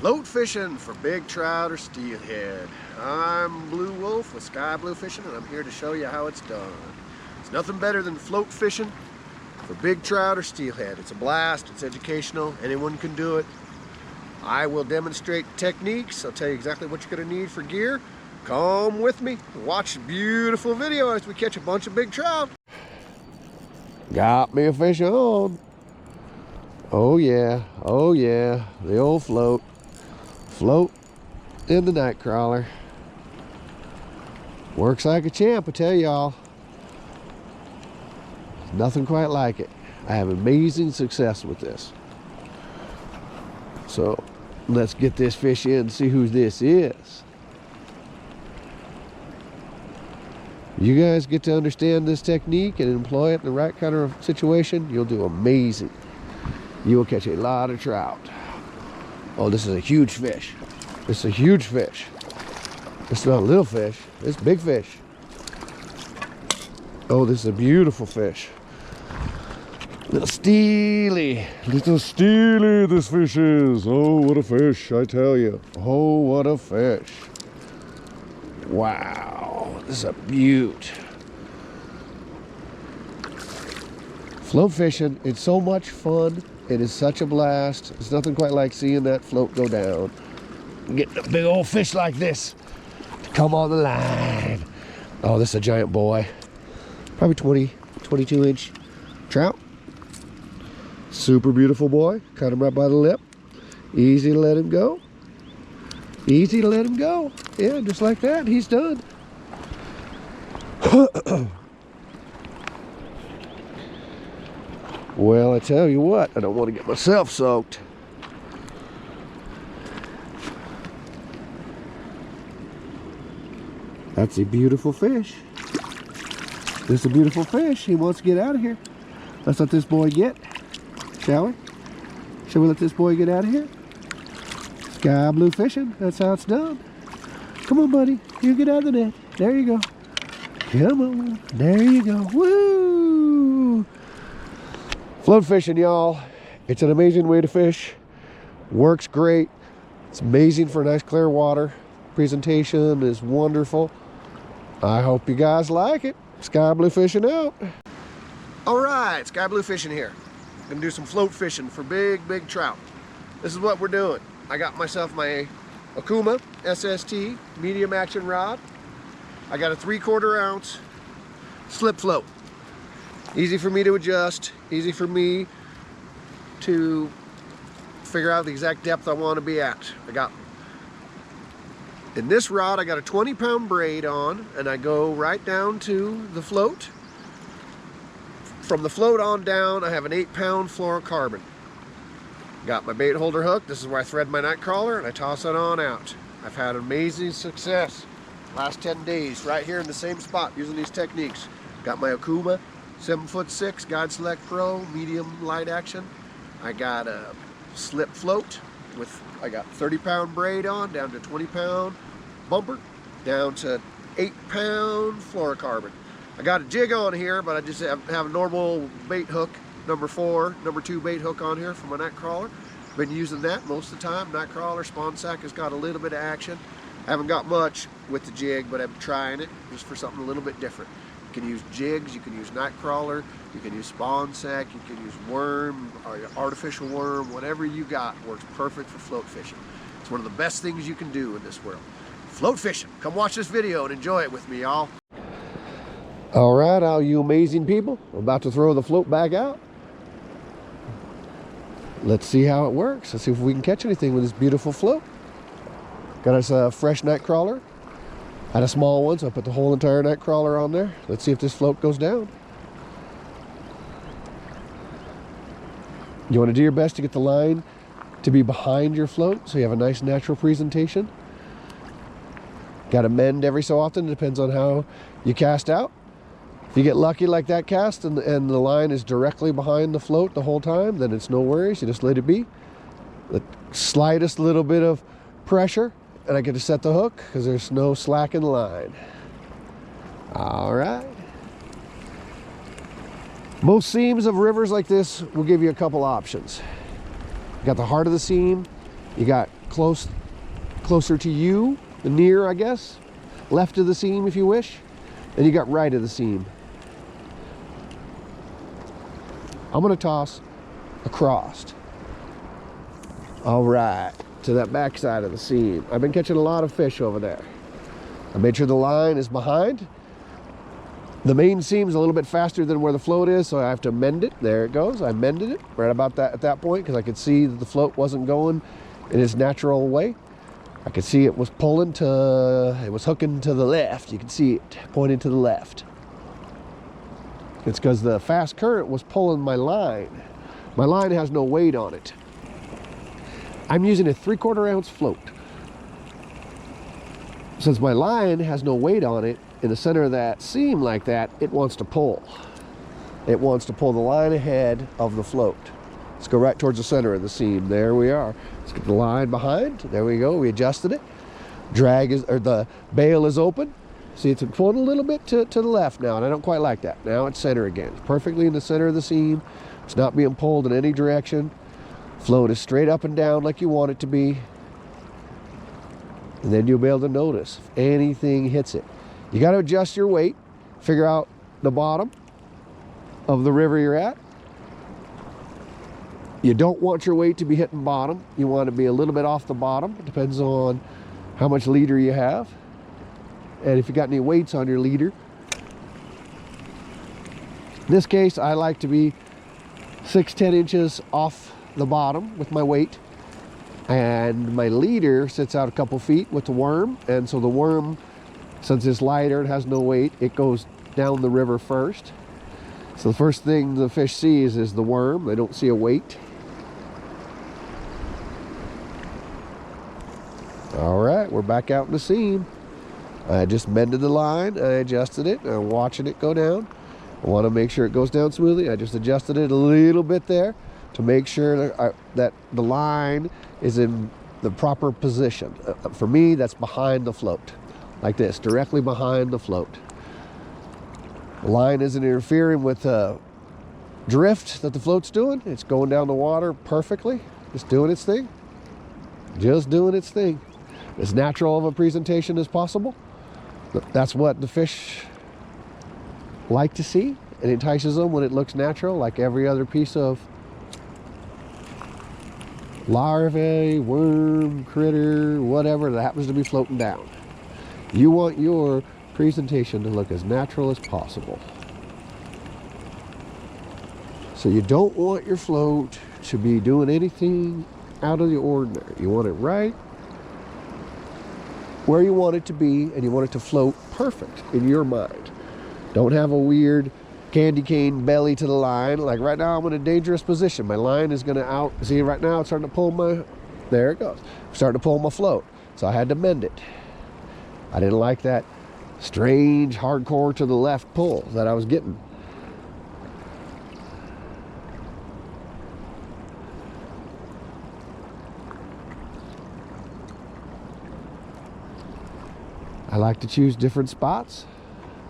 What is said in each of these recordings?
Float fishing for big trout or steelhead. I'm Blue Wolf with Sky Blue Fishing, and I'm here to show you how it's done. It's nothing better than float fishing for big trout or steelhead. It's a blast, it's educational, anyone can do it. I will demonstrate techniques. I'll tell you exactly what you're gonna need for gear. Come with me, watch a beautiful video as we catch a bunch of big trout. Got me a fish on. Oh yeah, the old float. Float in the night crawler. Works like a champ, I tell y'all. Nothing quite like it. I have amazing success with this. So let's get this fish in and see who this is. You guys get to understand this technique and employ it in the right kind of situation, you'll do amazing. You will catch a lot of trout. Oh, this is a huge fish. This is a huge fish. It's not a little fish, it's big fish. Oh, this is a beautiful fish. Little steely this fish is. Oh, what a fish, I tell you. Oh, what a fish. Wow, this is a beaut. Float fishing, it's so much fun. It is such a blast. It's nothing quite like seeing that float go down. Getting a big old fish like this to come on the line. Oh, this is a giant boy. Probably 22-inch trout. Super beautiful boy. Caught him right by the lip. Easy to let him go. Easy to let him go. Yeah, just like that, he's done. Well, I tell you what, I don't want to get myself soaked. That's a beautiful fish. This is a beautiful fish. He wants to get out of here. Let's let this boy get, shall we? Shall we let this boy get out of here? Sky Blue Fishing, that's how it's done. Come on, buddy, you get out of the net. There you go. Come on, there you go. Woo! Float fishing, y'all. It's an amazing way to fish. Works great. It's amazing for nice clear water. Presentation is wonderful. I hope you guys like it. Sky Blue Fishing out. All right, Sky Blue Fishing here. Gonna do some float fishing for big trout. This is what we're doing. I got myself my Okuma SST medium action rod. I got a 3/4 ounce slip float. Easy for me to adjust, easy for me to figure out the exact depth I want to be at. In this rod, I got a 20-pound braid on, and I go right down to the float. From the float on down, I have an 8-pound fluorocarbon. Got my bait holder hook. This is where I thread my night crawler, and I toss it on out. I've had amazing success last 10 days right here in the same spot using these techniques. Got my Okuma 7'6" Guide Select Pro medium light action. I got a slip float with, I got 30-pound braid on, down to 20-pound bumper, down to 8-pound fluorocarbon. I got a jig on here, but I just have a normal bait hook, number 2 bait hook on here for my night crawler. Been using that most of the time. Night crawler, spawn sack has got a little bit of action. I haven't got much with the jig, but I'm trying it just for something a little bit different. You can use jigs, you can use night crawler, you can use spawn sack, you can use worm or artificial worm, whatever you got works perfect for float fishing. It's one of the best things you can do in this world. Float fishing. Come watch this video and enjoy it with me, y'all. All right, all you amazing people, I'm about to throw the float back out. Let's see how it works. Let's see if we can catch anything with this beautiful float. Got us a fresh night crawler. I had a small one, so I put the whole entire night crawler on there. Let's see if this float goes down. You want to do your best to get the line to be behind your float so you have a nice natural presentation. Got to mend every so often, depends on how you cast out. If you get lucky like that cast and the line is directly behind the float the whole time, then it's no worries, you just let it be. The slightest little bit of pressure and I get to set the hook because there's no slack in the line. All right. Most seams of rivers like this will give you a couple options. You got the heart of the seam, you got closer to you, the near, I guess, left of the seam if you wish, and you got right of the seam. I'm gonna toss across. All right, to that back side of the seam. I've been catching a lot of fish over there. I made sure the line is behind. The main seam's a little bit faster than where the float is, so I have to mend it. There it goes. I mended it right about that at that point because I could see that the float wasn't going in its natural way. I could see it was pulling to, it was hooking to the left. You can see it pointing to the left. It's because the fast current was pulling my line. My line has no weight on it. I'm using a 3/4 ounce float. Since my line has no weight on it, in the center of that seam like that, it wants to pull. It wants to pull the line ahead of the float. Let's go right towards the center of the seam. There we are. Let's get the line behind. There we go. We adjusted it. Drag is, or the bail is open. See, it's pulling a little bit to the left now, and I don't quite like that. Now it's center again. It's perfectly in the center of the seam. It's not being pulled in any direction. Float is straight up and down like you want it to be. And then you'll be able to notice if anything hits it. You got to adjust your weight, figure out the bottom of the river you're at. You don't want your weight to be hitting bottom. You want to be a little bit off the bottom. It depends on how much leader you have. And if you got any weights on your leader. In this case, I like to be 6-10 inches off the bottom with my weight. And my leader sits out a couple feet with the worm. And so the worm, since it's lighter, it has no weight, it goes down the river first. So the first thing the fish sees is the worm. They don't see a weight. All right, we're back out in the seam. I just mended the line, I adjusted it, I'm watching it go down. I want to make sure it goes down smoothly. I just adjusted it a little bit there to make sure that the line is in the proper position. For me, that's behind the float. Like this, directly behind the float. The line isn't interfering with the drift that the float's doing. It's going down the water perfectly. Just doing its thing. Just doing its thing. As natural of a presentation as possible. That's what the fish like to see. It entices them when it looks natural, like every other piece of larvae, worm, critter, whatever that happens to be floating down. You want your presentation to look as natural as possible. So you don't want your float to be doing anything out of the ordinary. You want it right where you want it to be, and you want it to float perfect in your mind. Don't have a weird candy cane belly to the line. Like right now I'm in a dangerous position. My line is gonna out. See, right now it's starting to pull my, there it goes. Starting to pull my float. So I had to mend it. I didn't like that strange hardcore to the left pull that I was getting. I like to choose different spots.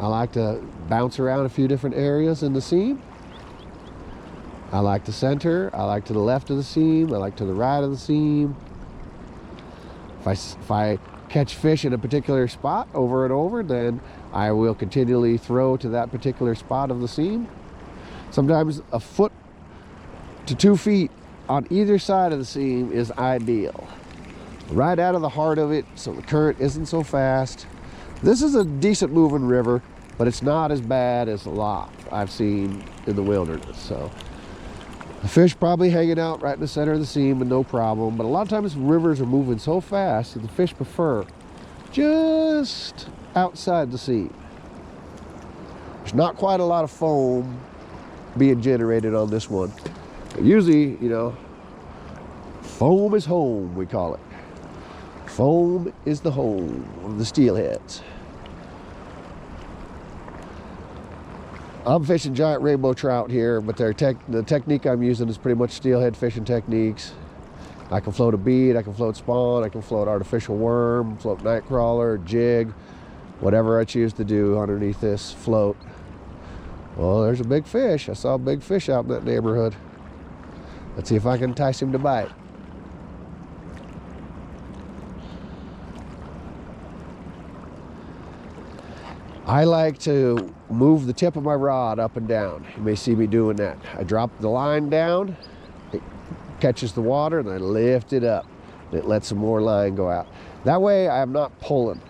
I like to bounce around a few different areas in the seam. I like the center. I like to the left of the seam. I like to the right of the seam. If I catch fish in a particular spot over and over, then I will continually throw to that particular spot of the seam. Sometimes a foot to 2 feet on either side of the seam is ideal. Right out of the heart of it, so the current isn't so fast. This is a decent moving river, but it's not as bad as a lot I've seen in the wilderness. So the fish probably hanging out right in the center of the seam and no problem. But a lot of times rivers are moving so fast that the fish prefer just outside the seam. There's not quite a lot of foam being generated on this one. But usually, you know, foam is home, we call it. Foam is the home of the steelheads. I'm fishing giant rainbow trout here, but the technique I'm using is pretty much steelhead fishing techniques. I can float a bead, I can float spawn, I can float artificial worm, float night crawler, jig, whatever I choose to do underneath this float. Well, there's a big fish. I saw a big fish out in that neighborhood. Let's see if I can entice him to bite. I like to move the tip of my rod up and down. You may see me doing that. I drop the line down, it catches the water, and I lift it up. It lets some more line go out. That way I'm not pulling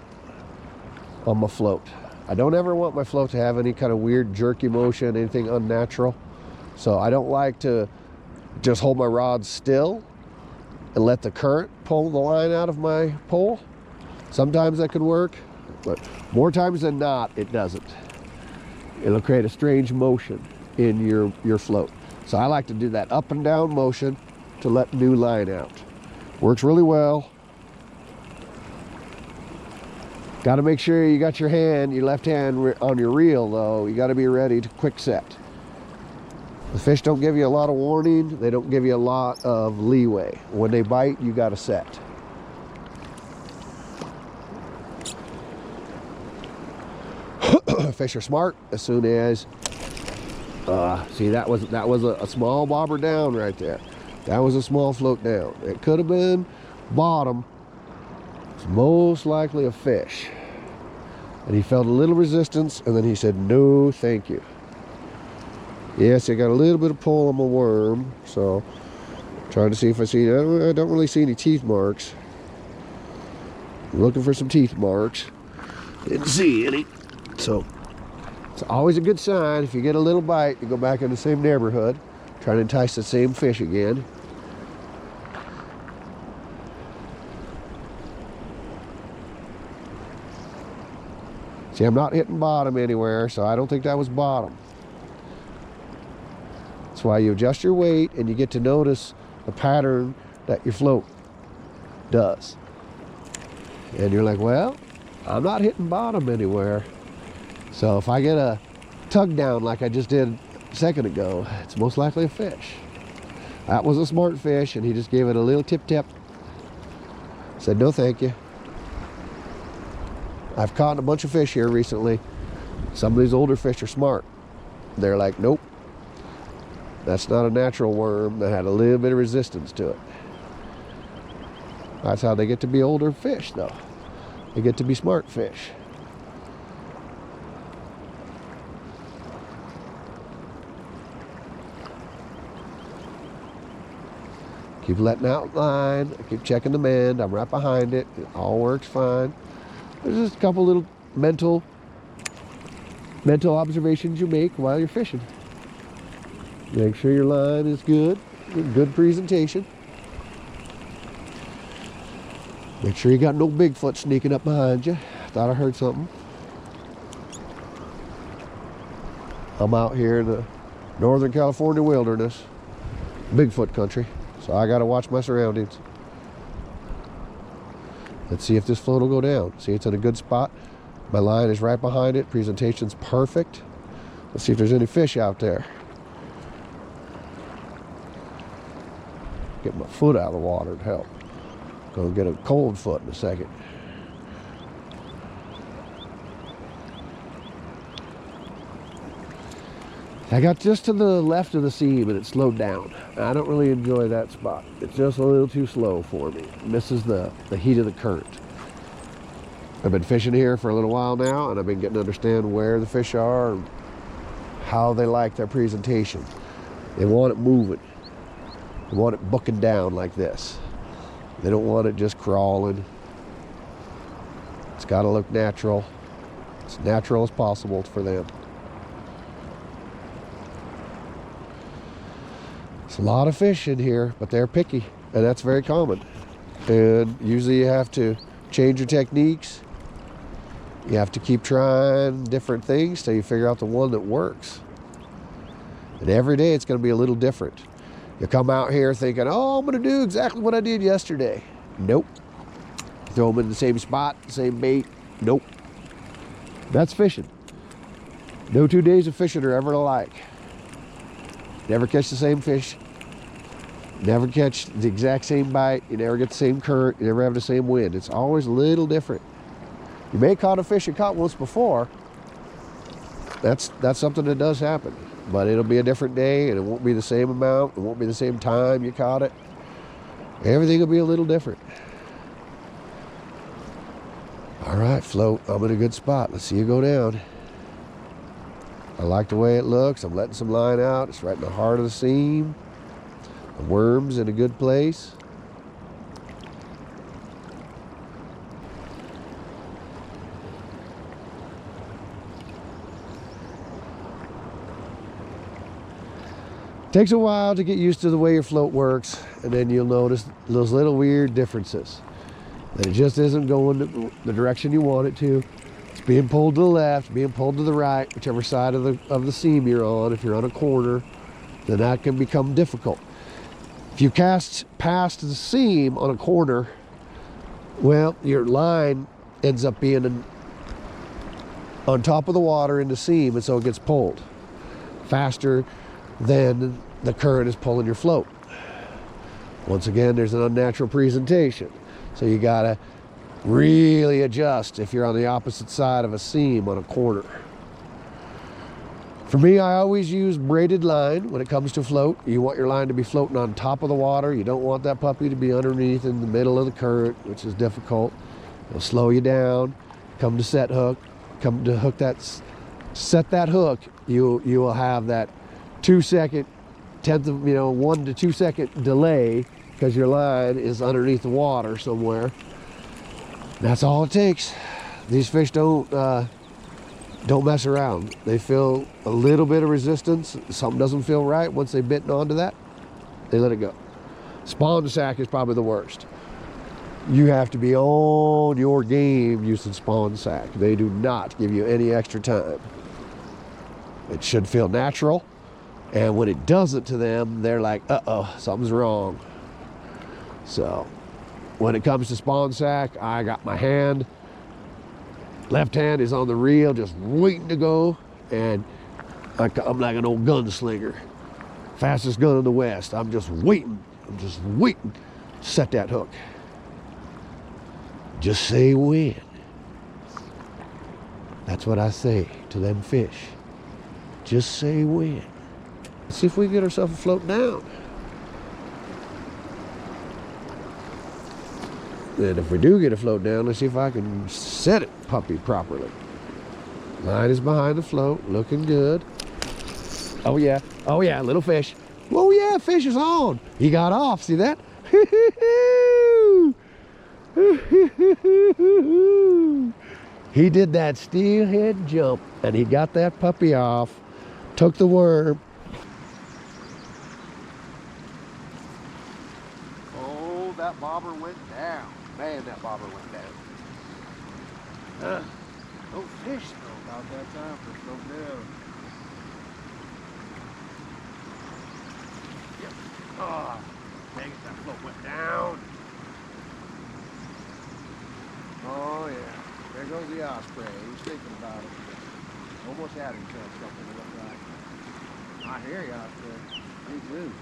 on my float. I don't ever want my float to have any kind of weird jerky motion, anything unnatural. So I don't like to just hold my rod still and let the current pull the line out of my pole. Sometimes that could work, but more times than not, it doesn't. It'll create a strange motion in your float. So I like to do that up and down motion to let new line out. Works really well. Got to make sure you got your left hand on your reel though. You got to be ready to quick set. The fish don't give you a lot of warning. They don't give you a lot of leeway. When they bite, you got to set. Fish are smart as soon as, see that was a small bobber down right there. That was a small float down. It could have been bottom. It's most likely a fish. And he felt a little resistance, and then he said, no, thank you. Yes, I got a little bit of pull on my worm, so I'm trying to see if I see, I don't really see any teeth marks. I'm looking for some teeth marks. Didn't see any. So it's always a good sign. If you get a little bite, you go back in the same neighborhood, try to entice the same fish again. See, I'm not hitting bottom anywhere, so I don't think that was bottom. That's why you adjust your weight and you get to notice the pattern that your float does. And you're like, well, I'm not hitting bottom anywhere. So if I get a tug down like I just did a second ago, it's most likely a fish. That was a smart fish, and he just gave it a little tip. Said, no thank you. I've caught a bunch of fish here recently. Some of these older fish are smart. They're like, nope, that's not a natural worm. That had a little bit of resistance to it. That's how they get to be older fish, though. They get to be smart fish. Keep letting out line. I keep checking the mend. I'm right behind it. It all works fine. There's just a couple little mental observations you make while you're fishing. Make sure your line is good presentation. Make sure you got no Bigfoot sneaking up behind you. Thought I heard something. I'm out here in the Northern California wilderness, Bigfoot country, so I gotta watch my surroundings. Let's see if this float will go down. See, it's in a good spot. My line is right behind it. Presentation's perfect. Let's see if there's any fish out there. Get my foot out of the water to help. Gonna get a cold foot in a second. I got just to the left of the seam and it slowed down. I don't really enjoy that spot. It's just a little too slow for me. It misses the heat of the current. I've been fishing here for a little while now, and I've been getting to understand where the fish are and how they like their presentation. They want it moving. They want it booking down like this. They don't want it just crawling. It's got to look natural. As natural as possible for them. It's a lot of fish in here, but they're picky, and that's very common. And usually you have to change your techniques. You have to keep trying different things till you figure out the one that works. And every day it's going to be a little different. You come out here thinking, oh, I'm going to do exactly what I did yesterday. Nope. Throw them in the same spot, same bait. Nope. That's fishing. No 2 days of fishing are ever alike. Never catch the same fish. Never catch the exact same bite. You never get the same current. You never have the same wind. It's always a little different. You may have caught a fish you caught once before. That's something that does happen. But it'll be a different day, and it won't be the same amount. It won't be the same time you caught it. Everything will be a little different. All right, float, I'm in a good spot. Let's see you go down. I like the way it looks. I'm letting some line out. It's right in the heart of the seam. The worm's in a good place. Takes a while to get used to the way your float works, and then you'll notice those little weird differences. That it just isn't going the direction you want it to. It's being pulled to the left, being pulled to the right, whichever side of the seam you're on. If you're on a corner, then that can become difficult. If you cast past the seam on a corner, well, your line ends up being on top of the water in the seam, and so it gets pulled faster than the current is pulling your float. Once again, there's an unnatural presentation. So you gotta really adjust if you're on the opposite side of a seam on a corner. For me, I always use braided line when it comes to float. You want your line to be floating on top of the water. You don't want that puppy to be underneath in the middle of the current, which is difficult. It'll slow you down. Come to set hook, come to hook that, set that hook, you will have that 2 second, 1 to 2 second delay because your line is underneath the water somewhere. That's all it takes. These fish don't mess around. They feel a little bit of resistance. Something doesn't feel right. Once they've bitten onto that, they let it go. Spawn sack is probably the worst. You have to be on your game using spawn sack. They do not give you any extra time. It should feel natural. And when it doesn't to them, they're like, uh-oh, something's wrong. So when it comes to spawn sack, I got my hand. Left hand is on the reel, just waiting to go. And I'm like an old gunslinger. Fastest gun in the West. I'm just waiting. to set that hook. Just say when. That's what I say to them fish. Just say when. Let's see if we can get ourselves a float down. And if we do get a float down, let's see if I can set it puppy properly. Line is behind the float, looking good. Oh yeah, little fish. Oh yeah, fish is on. He got off, see that? He did that steelhead jump and he got that puppy off, took the worm. Oh, that bobber went down. Man, that bobber went down. Oh, fish though, about that time for slow down. Yep. Oh, dang it, that float went down. Oh yeah, there goes the osprey. He's thinking about it. Almost had himself something to look like. I hear you out there. Me too.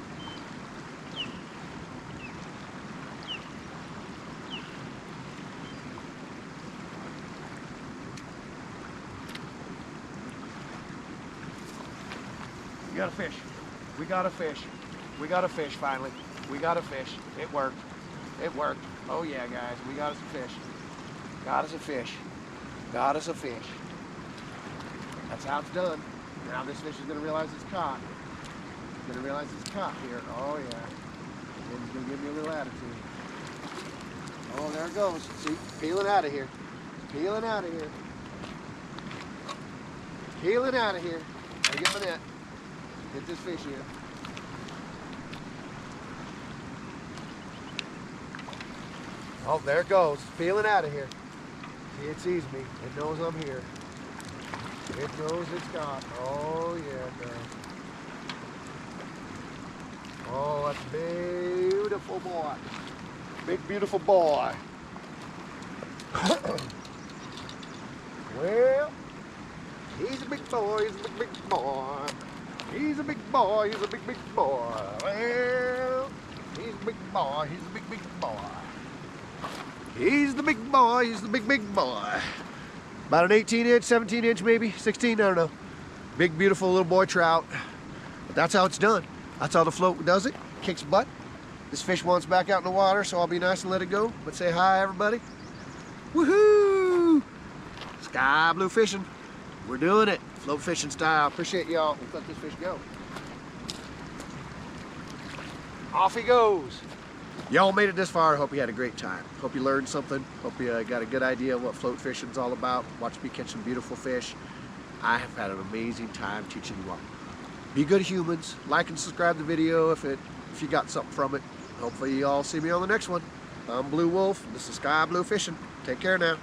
We got a fish. We got a fish. We got a fish finally. We got a fish. It worked. It worked. Oh yeah, guys, we got us a fish. Got us a fish. Got us a fish. That's how it's done. Now this fish is gonna realize it's caught. It's gonna realize it's caught here. Oh yeah. It's gonna give me a little attitude. Oh, there it goes. See, peeling out of here. Peeling out of here. Peeling out of here. Gotta get my net. Get this fish here. Oh, there it goes. Peeling out of here. See, it sees me. It knows I'm here. It knows it's got. Oh, yeah, it does. Oh, that's a beautiful boy. Big, beautiful boy. Well, he's a big boy. He's a big, big boy. He's a big boy. He's a big, big boy. Well, he's a big boy. He's a big, big boy. He's the big boy. He's the big, big boy. About an 18-inch, 17-inch maybe, 16, I don't know. Big, beautiful little boy trout. But that's how it's done. That's how the float does it. Kicks butt. This fish wants back out in the water, so I'll be nice and let it go. But say hi, everybody. Woohoo! Sky blue fishing. We're doing it. Float fishing style. Appreciate y'all. Let's let this fish go. Off he goes. Y'all made it this far. Hope you had a great time. Hope you learned something. Hope you got a good idea of what float fishing's all about. Watch me catch some beautiful fish. I have had an amazing time teaching you all. Be good humans. Like and subscribe to the video if you got something from it. Hopefully you all see me on the next one. I'm Blue Wolf. This is Sky Blue Fishing. Take care now.